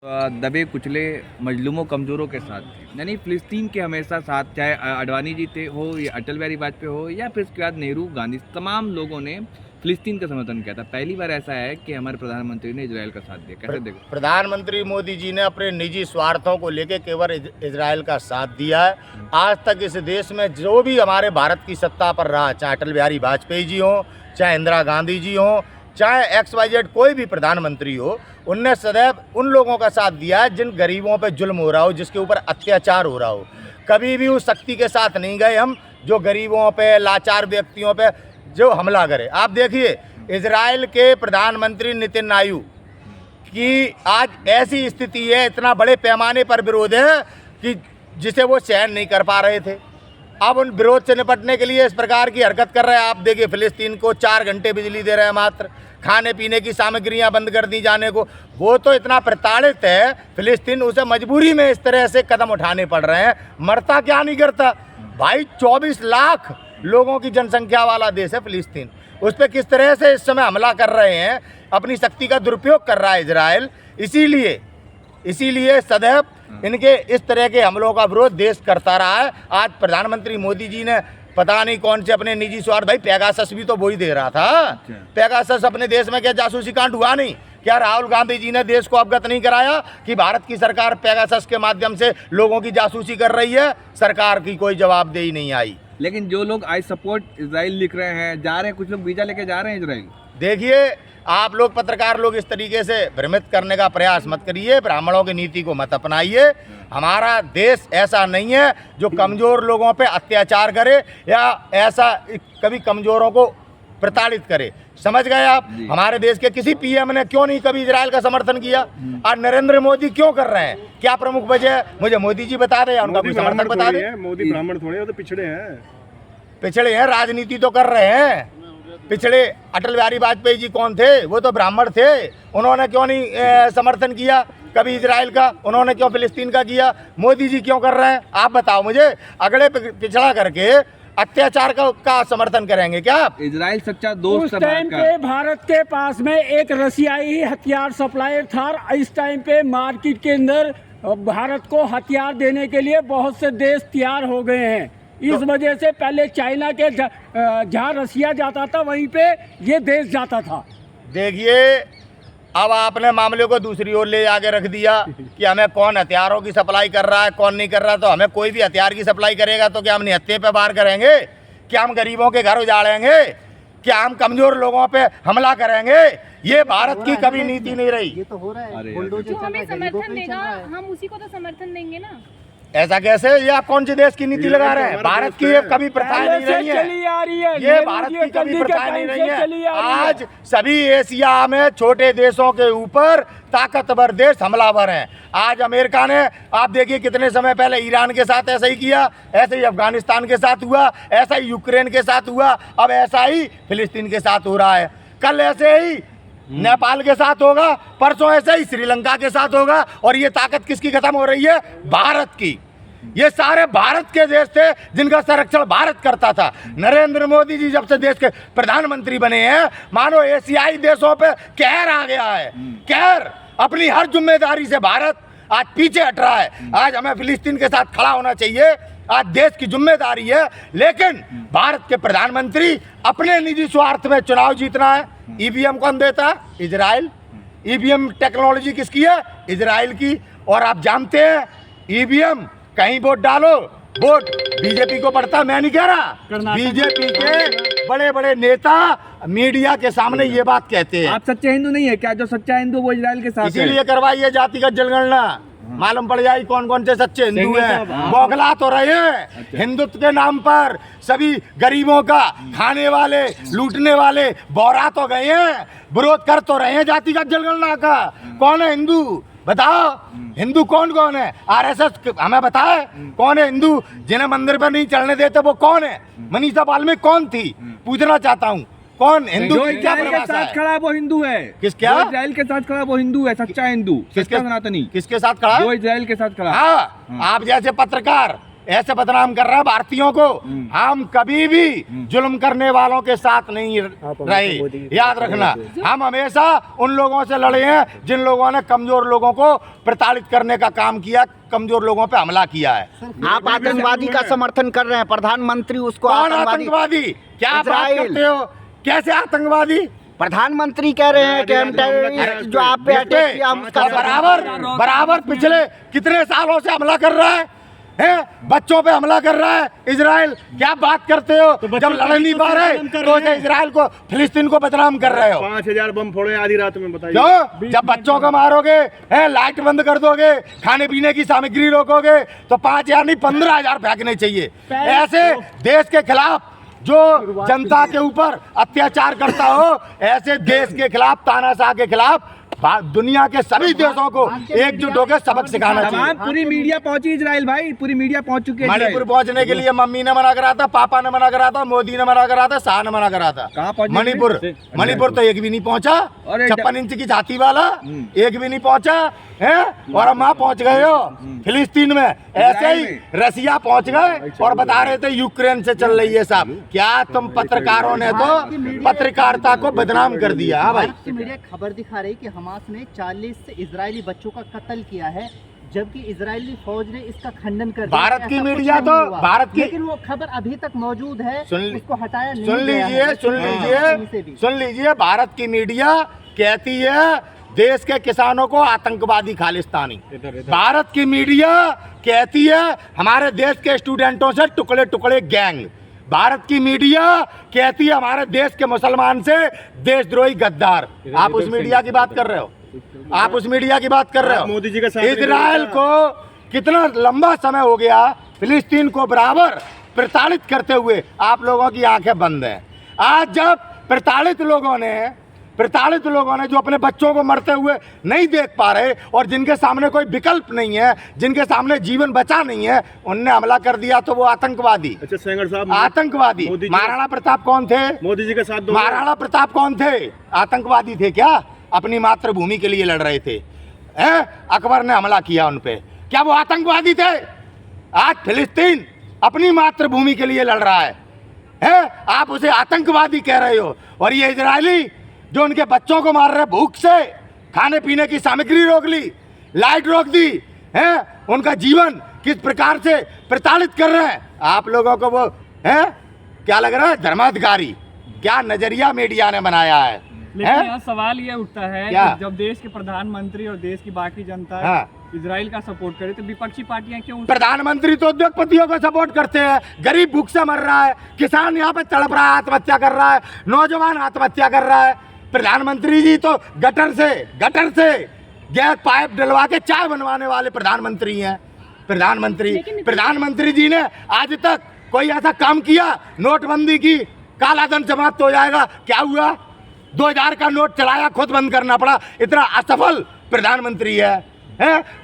दबे कुचले मजलूमों कमज़ोरों के साथ थे। यानी फ़िलिस्तीन के हमेशा साथ, चाहे अडवाणी जी थे हो या अटल बिहारी वाजपेयी हो या फिर उसके बाद नेहरू, गांधी, तमाम लोगों ने फ़िलिस्तीन का समर्थन किया था। पहली बार ऐसा है कि हमारे प्रधानमंत्री ने इजराइल का साथ दिया। कैसे देखो? प्रधानमंत्री मोदी जी ने अपने निजी स्वार्थों को लेकर केवल इजराइल का साथ दिया है। आज तक इस देश में जो भी हमारे भारत की सत्ता पर रहा, चाहे अटल बिहारी वाजपेयी जी हो, चाहे इंदिरा गांधी जी हो, चाहे XYZ कोई भी प्रधानमंत्री हो, उनने सदैव उन लोगों का साथ दिया है जिन गरीबों पे जुल्म हो रहा हो, जिसके ऊपर अत्याचार हो रहा हो। कभी भी उस शक्ति के साथ नहीं गए हम जो गरीबों पे, लाचार व्यक्तियों पे जो हमला करे। आप देखिए इजराइल के प्रधानमंत्री नेतन्याहू की आज ऐसी स्थिति है, इतना बड़े पैमाने पर विरोध है कि जिसे वो सहन नहीं कर पा रहे थे। अब उन विरोध से निपटने के लिए इस प्रकार की हरकत कर रहे हैं। आप देखिए फिलिस्तीन को 4 घंटे बिजली दे रहे हैं मात्र, खाने पीने की सामग्रियां बंद कर दी जाने को। वो तो इतना प्रताड़ित है फिलिस्तीन, उसे मजबूरी में इस तरह से कदम उठाने पड़ रहे हैं। मरता क्या नहीं करता भाई, 24 लाख लोगों की जनसंख्या वाला देश है फिलिस्तीन। उस पर किस तरह से इस समय हमला कर रहे हैं, अपनी शक्ति का दुरुपयोग कर रहा है इजराइल। इसीलिए सदैव इनके इस तरह के हमलों का विरोध देश करता रहा है। आज प्रधानमंत्री मोदी जी ने पता नहीं कौन से अपने निजी स्वार्थ, भाई पेगासस भी तो वही दे रहा था। पेगासस अपने देश में क्या जासूसी कांड हुआ नहीं? क्या राहुल गांधी जी ने देश को अवगत नहीं कराया कि भारत की सरकार पेगासस के माध्यम से लोगों की जासूसी कर रही है? सरकार की कोई जवाबदेही नहीं आई। लेकिन जो लोग आई सपोर्ट इजराइल लिख रहे हैं, जा रहे हैं, कुछ लोग वीज़ा लेके जा रहे हैं इजराइल। देखिए आप लोग पत्रकार लोग इस तरीके से भ्रमित करने का प्रयास मत करिए, ब्राह्मणों की नीति को मत अपनाइए। हमारा देश ऐसा नहीं है जो कमज़ोर लोगों पे अत्याचार करे या ऐसा कभी कमज़ोरों को प्रताड़ित करे। समझ गए आप? हमारे देश के किसी PM ने क्यों नहीं कभी इजराइल का समर्थन किया? आज नरेंद्र मोदी क्यों कर रहे हैं? क्या प्रमुख वजह है? मुझे मोदी जी बता दे या उनका कोई समर्थक बता दे। मोदी ब्राह्मण थोड़े, वो तो पिछड़े हैं, राजनीति तो कर रहे हैं। पिछले अटल बिहारी वाजपेयी जी कौन थे? वो तो ब्राह्मण थे। उन्होंने क्यों नहीं समर्थन किया कभी इजराइल का? उन्होंने क्यों फिलिस्तीन का किया? मोदी जी क्यों कर रहे हैं? आप बताओ मुझे। अगले पिछड़ा करके अत्याचार का समर्थन करेंगे क्या आप? इजराइल सच्चा दोस्त उस टाइम पे भारत के पास में एक रसियाई हथियार सप्लायर था। इस टाइम पे मार्केट के अंदर भारत को हथियार देने के लिए बहुत से देश तैयार हो गए हैं। इस वजह से पहले चाइना के जहाँ रसिया जाता था वहीं पे ये देश जाता था। देखिए अब आपने मामले को दूसरी ओर ले आके रख दिया कि हमें कौन हथियारों की सप्लाई कर रहा है, कौन नहीं कर रहा। तो हमें कोई भी हथियार की सप्लाई करेगा तो क्या हम निहत्थे पे वार करेंगे? क्या हम गरीबों के घर उजाड़ेंगे? क्या हम कमजोर लोगों पे हमला करेंगे? ये भारत की कभी नीति नहीं रही। ये तो हो रहा है। जो हमें समर्थन देगा हम उसी को तो समर्थन देंगे ना। ऐसा कैसे? ये आप कौन सी देश की नीति लगा रहे हैं? भारत की ये कभी प्रथाएं नहीं रही है। ये भारत की कभी प्रथाएं नहीं रही है। आज सभी एशिया में छोटे देशों के ऊपर ताकतवर देश हमलावर हैं। आज अमेरिका ने आप देखिए कितने समय पहले ईरान के साथ ऐसा ही किया, ऐसे ही अफगानिस्तान के साथ हुआ, ऐसा ही यूक्रेन के साथ हुआ, अब ऐसा ही फिलिस्तीन के साथ हो रहा है। कल ऐसे ही नेपाल के साथ होगा, परसों ऐसे ही श्रीलंका के साथ होगा। और ये ताकत किसकी खत्म हो रही है? भारत की। ये सारे भारत के देश थे जिनका संरक्षण भारत करता था। नरेंद्र मोदी जी जब से देश के प्रधानमंत्री बने हैं, मानो एशियाई देशों पे कहर आ गया है। कहर, अपनी हर जिम्मेदारी से भारत आज पीछे हट रहा है। आज हमें फिलिस्तीन के साथ खड़ा होना चाहिए, आज देश की जिम्मेदारी है। लेकिन भारत के प्रधानमंत्री अपने निजी स्वार्थ में चुनाव जीतना है। EVM कौन देता है? इजराइल। EVM टेक्नोलॉजी किसकी है? इजराइल की। और आप जानते हैं EVM कहीं वोट डालो, वोट बीजेपी को पड़ता। मैं नहीं कह रहा, बीजेपी के बड़े बड़े नेता मीडिया के सामने ये बात कहते हैं। आप सच्चे हिंदू नहीं है क्या? जो सच्चा हिंदू वो इजराइल के साथ है। इसीलिए करवाइए जातिगत जनगणना, मालूम पड़ जाए कौन कौन से सच्चे हिंदू हैं। बौखला तो रहे हैं हिंदुत्व के नाम पर, सभी गरीबों का खाने वाले, लूटने वाले बौरा तो गए हैं, विरोध कर तो रहे हैं जातिगत जनगणना का। कौन है हिंदू? बताओ हिंदू कौन कौन है? RSS हमें बताए कौन है हिंदू? जिन्हें मंदिर पर नहीं चढ़ने देते वो कौन है? मनीषा बाल्मीकि कौन थी? पूछना चाहता हूँ कौन हिंदू? जो इजराइल के साथ खड़ा है वो हिंदू है। किसका? जो इजराइल के साथ खड़ा वो हिंदू है, सच्चा हिंदू, सच्चा सनातनी। किसके साथ खड़ा? जो इजराइल के साथ खड़ा। हाँ, आप जैसे पत्रकार ऐसे बदनाम कर रहा है भारतीयों को। हम कभी भी जुल्म करने वालों के साथ नहीं रहे, याद रखना। हम हमेशा उन लोगों से लड़े हैं जिन लोगों ने कमजोर लोगों को प्रताड़ित करने का काम किया, कमजोर लोगों पे हमला किया है। आप आतंकवादी का समर्थन कर रहे हैं, प्रधानमंत्री उसको कौन आतंकवादी? क्या बात करते हो? कैसे आतंकवादी? प्रधानमंत्री कह रहे हैं कि हम टेररिस्ट जो आप पे अटैक किया हम उसका बराबर पिछले कितने सालों से हमला कर रहा है, बच्चों पे हमला कर रहा है इजराइल। क्या बात करते हो? जब लड़ नहीं पा रहे तो इजराइल को, फिलिस्तीन को बदनाम कर रहे हो। 5000 बम फोड़े आधी रात में, बताइए। क्यों? जब बच्चों को मारोगे, लाइट बंद कर दोगे, खाने पीने की सामग्री रोकोगे, तो 5000 नहीं 15000 फेंकने चाहिए। ऐसे देश के खिलाफ जो जनता के ऊपर अत्याचार करता हो, ऐसे देश के खिलाफ, तानाशाह के खिलाफ दुनिया के सभी देशों को एकजुट होकर सबक सिखाना चाहिए। पूरी मीडिया पहुंची इजराइल भाई, पूरी मीडिया पहुंच चुकी है। मणिपुर पहुंचने के लिए मम्मी ने मना करा था, पापा ने मना करा था, मोदी ने मना करा था, शाह ने मना करा था। कहाँ पहुंचे? मणिपुर तो एक भी नहीं पहुंचा। 56 इंच की छाती वाला एक भी नहीं पहुंचा है, और हम वहाँ पहुंच गए हो फिलिस्तीन में। ऐसे ही रसिया पहुंच गए और बता रहे थे यूक्रेन से चल रही है साहब। क्या तुम पत्रकारों ने तो पत्रकारिता को बदनाम कर दिया। हाँ भाई, मीडिया खबर दिखा रही कि हमास ने 40 इजरायली बच्चों का कत्ल किया है, जबकि इजरायली फौज ने इसका खंडन कर दिया। भारत की मीडिया तो भारत की, लेकिन वो खबर अभी तक मौजूद है, उसको हटाया नहीं। सुन लीजिए, भारत की मीडिया कहती है देश के किसानों को आतंकवादी खालिस्तानी। भारत की मीडिया कहती है हमारे देश के स्टूडेंटों से टुकड़े टुकड़े गैंग। भारत की मीडिया कहती है हमारे देश के मुसलमान से देशद्रोही गद्दार। आप उस मीडिया की बात कर रहे हो, आप उस मीडिया की बात कर रहे हो। मोदी जी का इजराइल को कितना लंबा समय हो गया फिलिस्तीन को बराबर प्रताड़ित करते हुए, आप लोगों की आंखें बंद हैं। आज जब प्रताड़ित लोगों ने जो अपने बच्चों को मरते हुए नहीं देख पा रहे और जिनके सामने कोई विकल्प नहीं है, जिनके सामने जीवन बचा नहीं है, उनने हमला कर दिया तो वो आतंकवादी। अच्छा सेंगर साहब, आतंकवादी महाराणा प्रताप कौन थे? मोदी जी का साथ दो। महाराणा प्रताप कौन थे? आतंकवादी थे क्या? अपनी मातृभूमि के लिए लड़ रहे थे। अकबर ने हमला किया उन पे, क्या वो आतंकवादी थे? आज फिलिस्तीन अपनी मातृभूमि के लिए लड़ रहा है, आप उसे आतंकवादी कह रहे हो। और ये इजरायली जो उनके बच्चों को मार रहे, भूख से खाने पीने की सामग्री रोक ली, लाइट रोक दी, उनका जीवन किस प्रकार से प्रताड़ित कर रहे हैं। आप लोगों को वो क्या लग रहा है? धर्माधिकारी। क्या नजरिया मीडिया ने बनाया है। लेकिन यहाँ सवाल ये उठता है कि जब देश के प्रधानमंत्री और देश की बाकी जनता इजराइल का सपोर्ट करे तो विपक्षी पार्टियां क्यों? प्रधानमंत्री तो उद्योगपतियों को सपोर्ट करते हैं, गरीब भूख से मर रहा है, किसान यहाँ पे तड़प रहा है, आत्महत्या कर रहा है, नौजवान आत्महत्या कर रहा है। प्रधानमंत्री जी तो गटर से गैस पाइप डलवा के चाय बनवाने वाले प्रधानमंत्री हैं। प्रधानमंत्री जी ने आज तक कोई ऐसा काम किया? नोटबंदी की, काला धन समाप्त हो जाएगा, क्या हुआ? 2000 का नोट चलाया, खुद बंद करना पड़ा। इतना असफल प्रधानमंत्री है।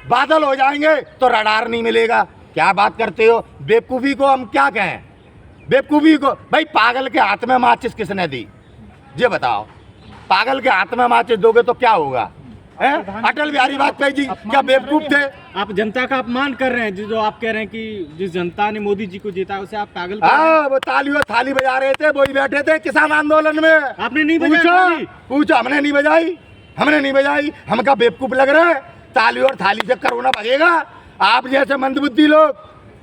बादल हो जाएंगे तो रडार नहीं मिलेगा। क्या बात करते हो? बेवकूफ़ी को हम क्या कहें? बेवकूफ़ी को भाई, पागल के हाथ में माचिस किसने दी? ये बताओ, पागल के हाथ में माचिस दोगे तो क्या होगा? अटल बिहारी वाजपेयी जी क्या बेवकूफ थे? आप जनता का अपमान कर रहे हैं, जो आप कह रहे हैं कि जिस जनता ने मोदी जी को जीता उसे आप पागल कर रहे हैं। वो थाली बजा रहे थे, वही बैठे थे किसान आंदोलन में। आपने नहीं बजाई? पूछो, हमने नहीं बजाई। हम क्या बेवकूफ लग रहे हैं? ताली और थाली से कोरोना भगेगा? आप जैसे मंदबुद्धि लोग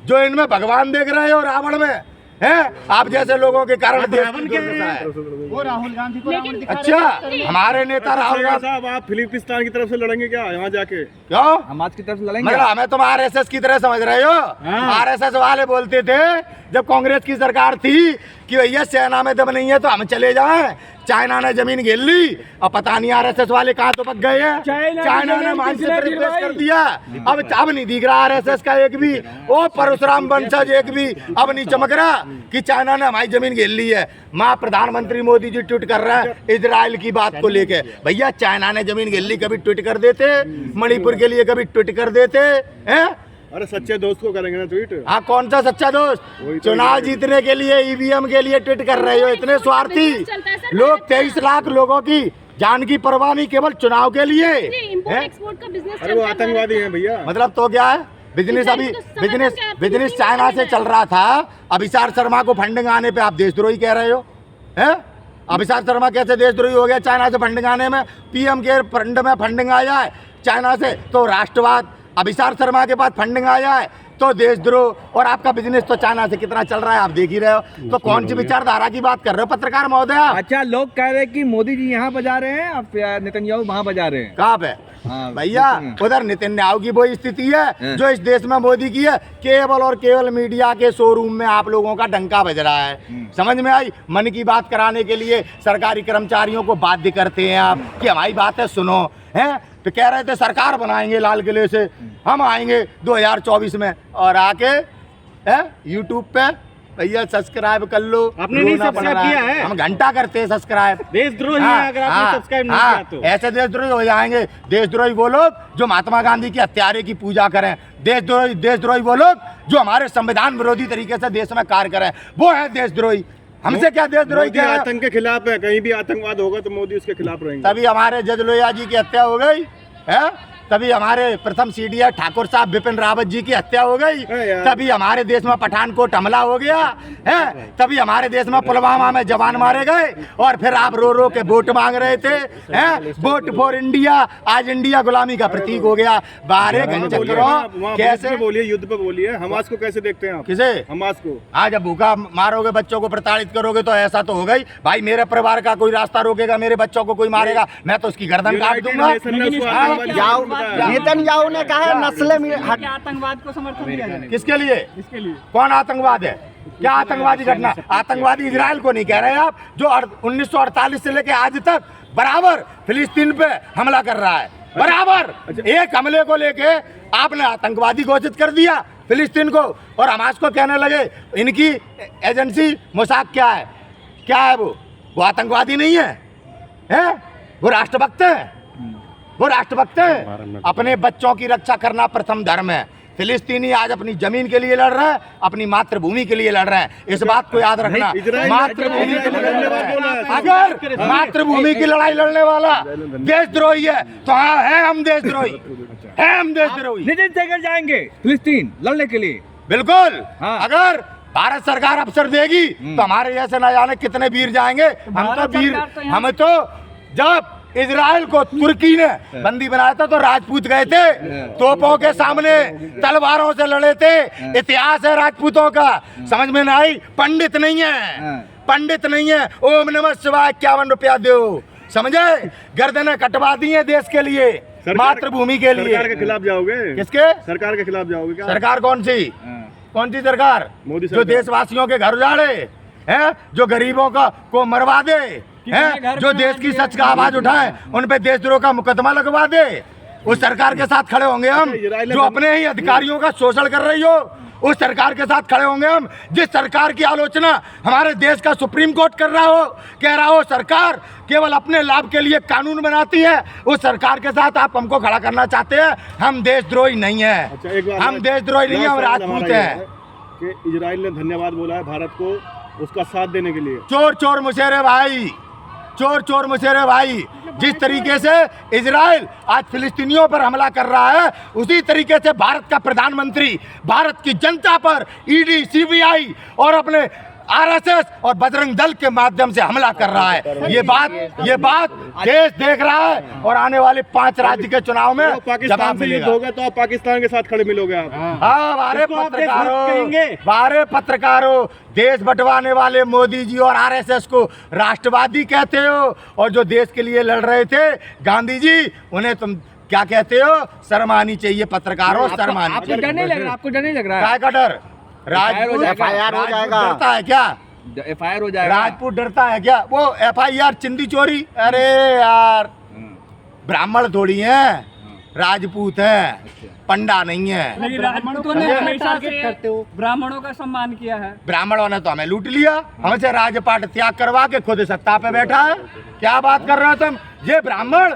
जो इनमें भगवान देख रहे हो रावण में, आप जैसे लोगों के कारण देश है। वो राहुल गांधी को रावण दिखा अच्छा, हमारे नेता राहुल गांधी साहब, आप फिलिस्तीन की तरफ से लड़ेंगे क्या यहाँ जाके? क्यों? हम आज की तरफ से लड़ेंगे। मतलब हमें तुम आरएसएस की तरह समझ रहे हो? आरएसएस वाले बोलते थे जब कांग्रेस की सरकार थी कि भैया सेना में दम नहीं है तो हम चले जाएं। चाइना ने जमीन घेर ली और पता नहीं आरएसएस वाले कहाँ तो पक गए हैं। चाइना ने मानचित्र रिप्लेस कर दिया। अब नहीं दिख रहा आरएसएस का एक भी, ओ परशुराम वंशज एक भी अब नहीं चमक रहा कि चाइना ने हमारी जमीन घेर ली है। माँ प्रधानमंत्री मोदी जी ट्वीट कर रहे हैं इजराइल की बात को लेके। भैया चाइना ने जमीन घेर ली, कभी ट्वीट कर देते? मणिपुर के लिए कभी ट्वीट कर देते हैं? अरे सच्चे दोस्त को करेंगे ना ट्वीट। हाँ, कौन सा सच्चा दोस्त? चुनाव जीतने के लिए ईवीएम के लिए ट्वीट कर रहे हो? इतने स्वार्थी लोग। 23 लाख लोगों की जान की परवाह नहीं, केवल चुनाव के लिए। एक्सपोर्ट का बिजनेस। अरे वो आतंकवादी है भैया। मतलब तो क्या है? बिजनेस अभी इजराइल को तो बिजनेस समर्थन क्या है? बिजनेस फिलिस्तीन चाइना में से है। चल रहा था। अभिसार शर्मा को फंडिंग आने पे आप देशद्रोही कह रहे हो, हैं? अभिसार शर्मा कैसे देशद्रोही हो गया चाइना से फंडिंग आने में? पीएम के फंड में फंडिंग आया है चाइना से तो राष्ट्रवाद, अभिसार शर्मा के पास फंडिंग आया है तो देशद्रोह, और आपका बिजनेस तो चाइना से कितना चल रहा है आप देख ही रहे हो। तो कौन सी विचारधारा की बात कर रहे हो पत्रकार महोदय? अच्छा, लोग कह रहे हैं कि मोदी जी यहाँ बजा रहे हैं और नेतन्याहू वहाँ बजा रहे हैं। कहाँ पे? हाँ, भैया उधर नेतन्याहू की वही स्थिति है जो इस देश में मोदी की है। केवल और केवल मीडिया के शोरूम में आप लोगों का डंका बज रहा है। समझ में आई? मन की बात कराने के लिए सरकारी कर्मचारियों को बाध्य करते हैं आप कि हमारी बातें सुनो, हैं? तो कह रहे थे सरकार बनाएंगे लाल किले से, हम आएंगे 2024 में, और आके यूट्यूब पे भैया सब्सक्राइब कर लो। आपने नहीं सब्सक्राइब किया है? हम घंटा करते हैं सब्सक्राइब। देशद्रोही है अगर आपने सब्सक्राइब नहीं किया तो। ऐसे देशद्रोही हो जाएंगे। देशद्रोही वो लोग जो महात्मा गांधी की हत्यारे की पूजा करें, देशद्रोही वो लोग जो हमारे संविधान विरोधी तरीके से देश में कार्य करें, वो है देशद्रोही। हमसे क्या देशद्रोही क्या है? आतंक के खिलाफ है, कहीं भी आतंकवाद होगा तो मोदी उसके खिलाफ रहेंगे। तभी हमारे जज लोहिया जी की हत्या हो गई है, तभी हमारे प्रथम सीडीआर ठाकुर साहब बिपिन रावत जी की हत्या हो गई, तभी हमारे देश में पठानकोट हमला हो गया है, तभी हमारे देश में पुलवामा में जवान मारे गए, और फिर आप रो रो के वोट मांग रहे थे, हैं? वोट फॉर इंडिया, आज इंडिया गुलामी का प्रतीक हो गया। बारह घंटे कैसे बोलिए, युद्ध पे बोलिए, हमास को कैसे देखते हैं आप? किसे? हमास को। आज जब भूखा मारोगे, बच्चों को प्रताड़ित करोगे तो ऐसा तो हो गई भाई। मेरे परिवार का कोई रास्ता रोकेगा, मेरे बच्चों को कोई मारेगा, मैं तो उसकी गर्दन काट दूंगा। नेतन्याहू ने कहा है नस्लें क्या आतंकवाद को समर्थन दिया जाए? किसके लिए? इसके लिए कौन आतंकवाद है? क्या आतंकवादी घटना? आतंकवादी इजराइल को नहीं कह रहे आप, जो 1948 से लेके आज तक बराबर फिलिस्तीन पे हमला कर रहा है, बराबर एक हमले को लेके आपने आतंकवादी घोषित कर दिया फिलिस्तीन को, और हमास को कहने लगे इनकी एजेंसी मोसाद क्या है? क्या है वो आतंकवादी नहीं है, हैं? वो राष्ट्रभक्त है, वो राष्ट्रभक्त है। अपने बच्चों की रक्षा करना प्रथम धर्म है। फिलिस्तीनी आज अपनी जमीन के लिए लड़ रहा है, अपनी मातृभूमि के लिए लड़ रहे हैं, इस बात को याद रखना। मातृभूमि के लिए लड़ रहा है। अगर मातृभूमि की लड़ाई लड़ने वाला देशद्रोही है तो हाँ है हम देशद्रोही, है हम देशद्रोही। नितिन सहगल जाएंगे फिलिस्तीन लड़ने के लिए? बिल्कुल। हाँ। अगर भारत सरकार अवसर देगी तो हमारे जैसे न जाने कितने वीर जाएंगे। हम तो जब इजराइल को तुर्की ने बंदी बनाया था तो राजपूत गए थे, तोपों के सामने तलवारों से लड़े थे। इतिहास है राजपूतों का, समझ में ना आई? पंडित नहीं है, पंडित नहीं है। ओम नमः शिवाय 51 रुपया दो, समझे? गर्दनें कटवा दी है देश के लिए, मातृभूमि के लिए। सरकार के खिलाफ जाओगे? किसके? सरकार के खिलाफ जाओगे क्या? सरकार कौन सी? कौन सी सरकार? मोदी जो सरकार। देशवासियों के घर उजाड़े हैं, जो गरीबों को मरवा दे हैं, जो देश की सच का आवाज उठाए, उन पे देशद्रोह का मुकदमा लगवा दे, उस सरकार के साथ खड़े होंगे हम। जो अपने ही अधिकारियों का शोषण कर रही हो, उस सरकार के साथ खड़े होंगे हम। जिस सरकार की आलोचना हमारे देश का सुप्रीम कोर्ट कर रहा हो, कह रहा हो सरकार केवल अपने लाभ के लिए कानून बनाती है, उस सरकार के साथ आप हमको खड़ा करना चाहते हैं। हम देशद्रोही नहीं है, हम देशद्रोही नहीं है, हम राजपूत हैं। कि इजराइल ने धन्यवाद बोला है भारत को उसका साथ देने के लिए। चोर चोर मुशेरे भाई, चोर चोर मुशेरे भाई। जिस तरीके से इजराइल आज फिलिस्तीनियों पर हमला कर रहा है, उसी तरीके से भारत का प्रधानमंत्री भारत की जनता पर ईडी, सीबीआई और अपने आरएसएस और बजरंग दल के माध्यम से हमला कर रहा है। ये बात देश देख रहा है, और आने वाले 5 राज्य के चुनाव में पाकिस्तान से युद्ध होगा तो आप पाकिस्तान के साथ खड़े मिलोगे आप। हाँ, बारे पत्रकारों, देश बंटवाने वाले मोदी जी और आरएसएस को राष्ट्रवादी कहते हो, और जो देश के लिए लड़ रहे थे गांधी जी, उन्हें तुम क्या कहते हो? शर्म आनी चाहिए पत्रकारों, शर्म आनी चाहिए। आपको डर नहीं लग रहा? आपको डर नहीं लग रहा है? काय का डर? राजपूत FIR हो जाएगा। डरता है क्या? FIR हो जाएगा। राजपूत डरता है क्या? वो FIR चिंदी चोरी, अरे यार ब्राह्मण थोड़ी है, राजपूत है, पंडा नहीं है। लेकिन राजपूतों ने हमेशा से ब्राह्मणों का सम्मान किया है। ब्राह्मणों ने तो हमें लूट लिया, हमसे राजपाट त्याग करवा के खुद सत्ता पे बैठा है। क्या बात कर रहे हो तुम? ये ब्राह्मण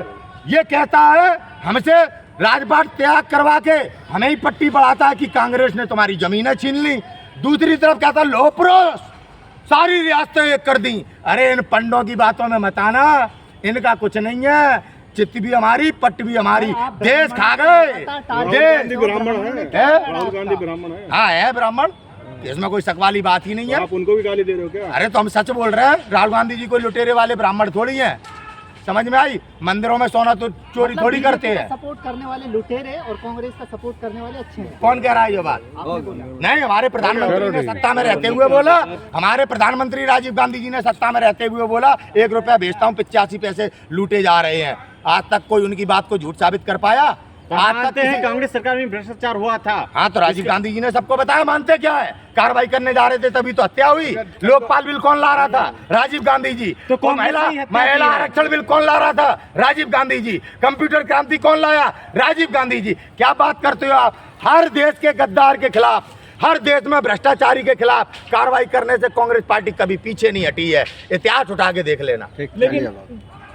ये कहता है हमसे राजपाट त्याग करवा के हमें ही पट्टी पढ़ाता है कि कांग्रेस ने तुम्हारी जमीनें छीन ली। दूसरी तरफ कहता है लो प्रोस, सारी रियासतें एक कर दी। अरे इन पंडों की बातों में मत आना, इनका कुछ नहीं है। चित्त भी हमारी, पट्ट भी हमारी, देश खा गए। देश ब्राह्मण है, राहुल गांधी ब्राह्मण है। हाँ है ब्राह्मण, इसमें कोई शक वाली बात ही नहीं है। आप उनको भी गाली दे रहे हो क्या? अरे तो हम सच बोल रहे हैं, राहुल गांधी जी कोई लुटेरे वाले ब्राह्मण थोड़ी हैं, समझ में आई? मंदिरों में सोना तो चोरी मतलब थोड़ी करते हैं। सपोर्ट करने वाले लुटेरे और कांग्रेस का सपोर्ट करने वाले अच्छे हैं। कौन कह रहा है ये बात? नहीं, हमारे प्रधानमंत्री ने सत्ता में रहते हुए बोला, हमारे प्रधानमंत्री राजीव गांधी जी ने सत्ता में रहते हुए बोला 1 रुपया भेजता हूँ 85 पैसे लूटे जा रहे हैं। आज तक कोई उनकी बात को झूठ साबित कर पाया? आज तक कांग्रेस सरकार में भ्रष्टाचार हुआ था। हाँ तो राजीव गांधी जी ने सबको बताया, मानते क्या है? कार्रवाई करने जा रहे थे तभी तो हत्या हुई। लोकपाल बिल कौन ला रहा था? राजीव गांधी जी। तो महिला आरक्षण बिल कौन ला रहा था? राजीव गांधी जी। कंप्यूटर क्रांति कौन लाया? राजीव गांधी जी। क्या बात करते हो आप? हर देश के गद्दार के खिलाफ, हर देश में भ्रष्टाचारी के खिलाफ कार्रवाई करने से कांग्रेस पार्टी कभी पीछे नहीं हटी है। इतिहास उठा के देख लेना। लेकिन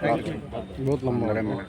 बहुत लंबा